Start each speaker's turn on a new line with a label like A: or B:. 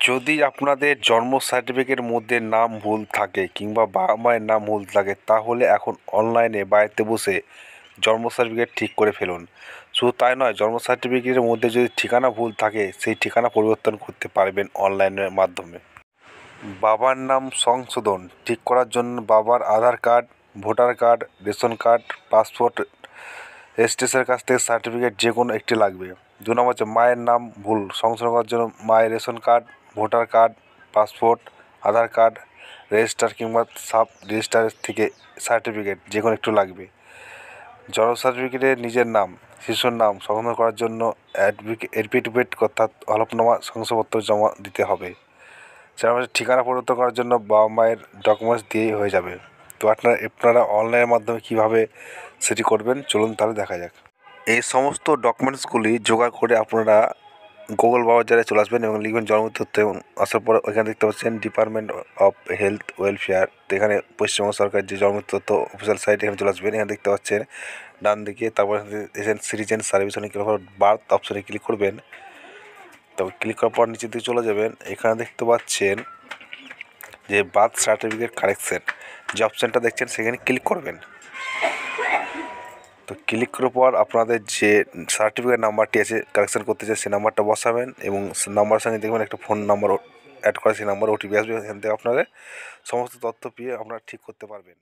A: যদি আপনাদের জন্ম সার্টিফিকেটের মধ্যে নাম ভুল থাকে কিংবা বাবা মায়ের নাম ভুল থাকে, তাহলে এখন অনলাইনে বাড়িতে বসে জন্ম সার্টিফিকেট ঠিক করে ফেলুন। শুধু তাই নয়, জন্ম সার্টিফিকেটের মধ্যে যদি ঠিকানা ভুল থাকে, সেই ঠিকানা পরিবর্তন করতে পারবেন অনলাইনের মাধ্যমে। বাবার নাম সংশোধন ঠিক করার জন্য বাবার Aadhaar card, voter card, ration card, passport, রেজিস্ট্রেশনের কাছ থেকে সার্টিফিকেট যে কোনো একটি লাগবে। 2 নম্বর হচ্ছে মায়ের নাম ভুল সংশোধন করার জন্য মায়ের ration card, voter card, passport, Aadhaar card, register কিংবা সাব রেজিস্টারের থেকে সার্টিফিকেট যে কোনো একটু লাগবে। জন্ম সার্টিফিকেটে নিজের নাম, শিশুর নাম সংশোধন করার জন্য এডভিট অর্থাৎ হলফনামা শংসাপত্র জমা দিতে হবে। সেটা ঠিকানা পরিবর্তন করার জন্য বাবা মায়ের ডকুমেন্টস দিয়েই হয়ে যাবে। তো আপনারা অনলাইনের মাধ্যমে কীভাবে সেটি করবেন, চলুন তাহলে দেখা যাক। এই সমস্ত ডকুমেন্টসগুলি জোগাড় করে আপনারা গুগল ব্রাউজারে চলে আসবেন এবং লিখবেন জন্ম তথ্য, এবং আসার পর ওইখানে দেখতে পাচ্ছেন ডিপার্টমেন্ট অফ হেলথ ওয়েলফেয়ার। তো এখানে পশ্চিমবঙ্গ সরকার যে জন্ম তথ্য অফিসিয়াল সাইট, এখানে চলে আসবেন। এখানে দেখতে পাচ্ছেন ডান দিকে, তারপর সিটিজেন সার্ভিস অনেক বার্থ অপশনে ক্লিক করবেন। তারপর ক্লিক করার পর নিচের দিকে চলে যাবেন। এখানে দেখতে পাচ্ছেন যে বার্থ সার্টিফিকেট কারেকশন যে অপশানটা দেখছেন, সেখানে ক্লিক করবেন। তো ক্লিক করার পর আপনাদের যে সার্টিফিকেট নাম্বারটি আছে কারেকশন করতে চাই, সেই নাম্বারটা বসাবেন এবং নাম্বারের সঙ্গে দেখবেন একটা ফোন নাম্বার অ্যাড করা, সেই নাম্বার ওটিপি আসবে। এখান থেকে আপনাদের সমস্ত তথ্য পেয়ে আপনারা ঠিক করতে পারবেন।